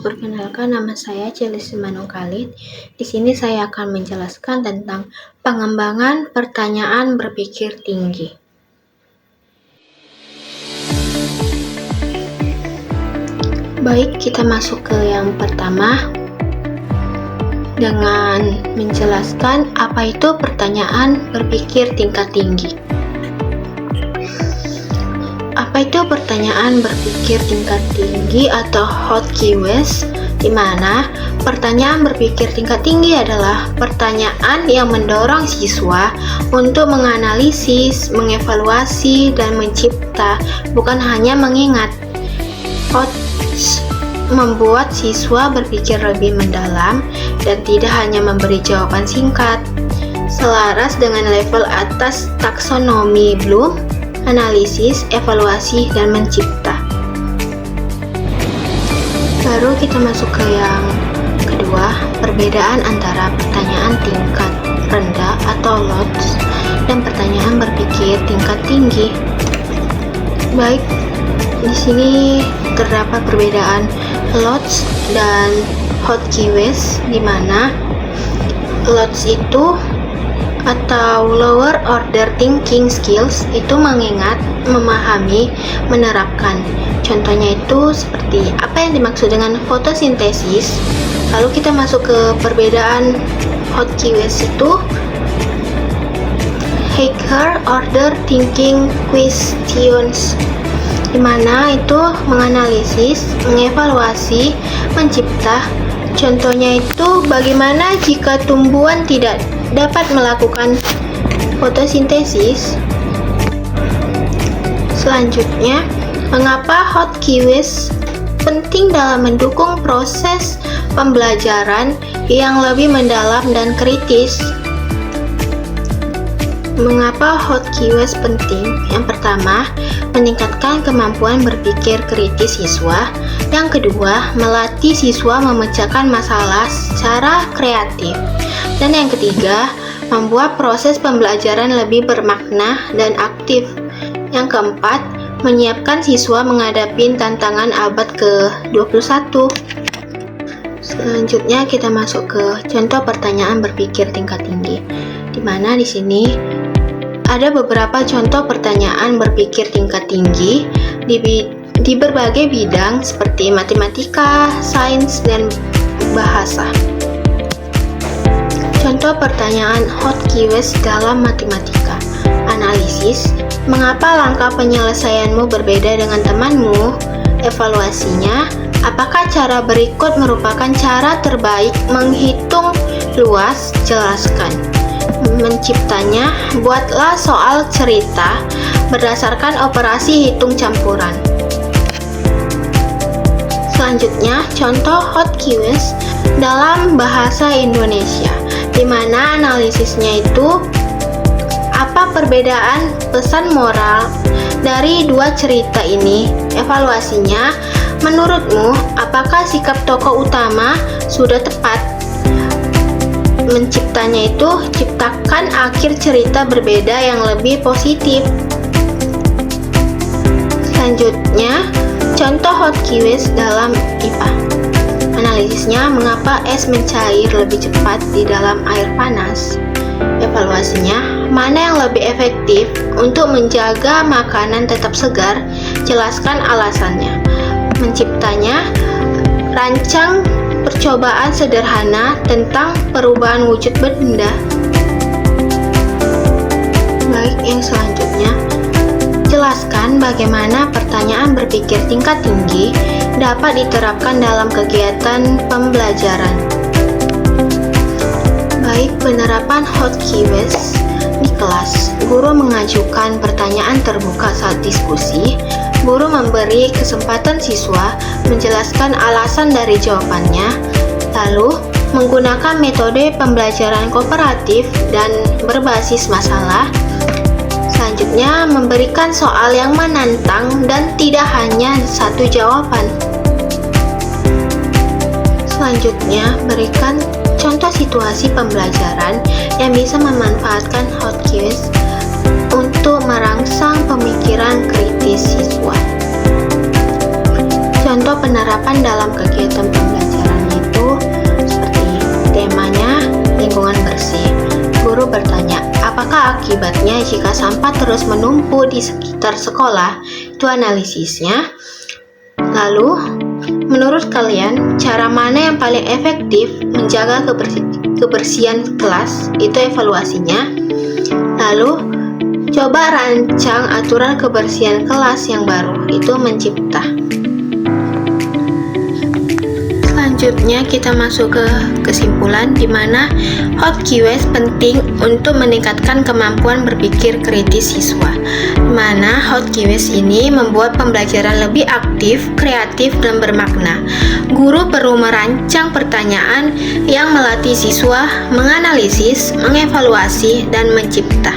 Perkenalkan, nama saya Chelsea Manungkalit. Di sini saya akan menjelaskan tentang pengembangan pertanyaan berpikir tinggi. Baik, kita masuk ke yang pertama dengan menjelaskan apa itu pertanyaan berpikir tingkat tinggi. Apa itu pertanyaan berpikir tingkat tinggi atau hot keywords, di mana pertanyaan berpikir tingkat tinggi adalah pertanyaan yang mendorong siswa untuk menganalisis, mengevaluasi, dan mencipta, bukan hanya mengingat. Hot membuat siswa berpikir lebih mendalam dan tidak hanya memberi jawaban singkat. Selaras dengan level atas taksonomi Bloom, analisis, evaluasi, dan mencipta. Baru kita masuk ke yang kedua, perbedaan antara pertanyaan tingkat rendah atau LOTS dan pertanyaan berpikir tingkat tinggi. Baik, di sini terdapat perbedaan LOTS dan hot keywords, di mana LOTS itu atau lower order thinking skills itu mengingat, memahami, menerapkan. Contohnya itu seperti apa yang dimaksud dengan fotosintesis. Lalu kita masuk ke perbedaan hot keywords itu higher order thinking questions, di mana itu menganalisis, mengevaluasi, mencipta. Contohnya itu bagaimana jika tumbuhan tidak dapat melakukan fotosintesis. Selanjutnya, mengapa hot keywords penting dalam mendukung proses pembelajaran yang lebih mendalam dan kritis? Mengapa hot keywords penting? Yang pertama, meningkatkan kemampuan berpikir kritis siswa. Yang kedua, melatih siswa memecahkan masalah secara kreatif. Dan yang ketiga, membuat proses pembelajaran lebih bermakna dan aktif. Yang keempat, menyiapkan siswa menghadapi tantangan abad ke-21. Selanjutnya kita masuk ke contoh pertanyaan berpikir tingkat tinggi, di mana di sini ada beberapa contoh pertanyaan berpikir tingkat tinggi di berbagai bidang seperti matematika, sains, dan bahasa. Contoh pertanyaan hot keywords dalam matematika. Analisis, mengapa langkah penyelesaianmu berbeda dengan temanmu? Evaluasinya, apakah cara berikut merupakan cara terbaik menghitung luas? Jelaskan. Menciptanya, buatlah soal cerita berdasarkan operasi hitung campuran. Selanjutnya, contoh hot keywords dalam bahasa Indonesia, di mana analisisnya itu apa perbedaan pesan moral dari dua cerita ini? Evaluasinya, menurutmu apakah sikap tokoh utama sudah tepat? Menciptanya itu, ciptakan akhir cerita berbeda yang lebih positif. Selanjutnya, contoh hot keywords dalam IPA. Analisisnya, mengapa es mencair lebih cepat di dalam air panas? Evaluasinya, mana yang lebih efektif untuk menjaga makanan tetap segar? Jelaskan alasannya. Menciptanya, rancang percobaan sederhana tentang perubahan wujud benda. Baik, yang selanjutnya, jelaskan bagaimana pertanyaan berpikir tingkat tinggi dapat diterapkan dalam kegiatan pembelajaran. Baik, penerapan hot keywords di kelas. Guru mengajukan pertanyaan terbuka saat diskusi. Guru memberi kesempatan siswa menjelaskan alasan dari jawabannya, lalu menggunakan metode pembelajaran kooperatif dan berbasis masalah. Selanjutnya, memberikan soal yang menantang dan tidak hanya satu jawaban. Selanjutnya, berikan contoh situasi pembelajaran yang bisa memanfaatkan hot keywords untuk merangsang pemikiran kritis siswa. Contoh penerapan dalam kegiatan pembelajaran. bersih. Guru bertanya, apakah akibatnya jika sampah terus menumpuk di sekitar sekolah? Itu analisisnya. Lalu, menurut kalian, cara mana yang paling efektif menjaga kebersihan kelas? Itu evaluasinya. Lalu, coba rancang aturan kebersihan kelas yang baru. Itu mencipta. Selanjutnya kita masuk ke kesimpulan di mana hot keyword penting untuk meningkatkan kemampuan berpikir kritis siswa. Di mana hot keyword ini membuat pembelajaran lebih aktif, kreatif, dan bermakna. Guru perlu merancang pertanyaan yang melatih siswa menganalisis, mengevaluasi, dan mencipta.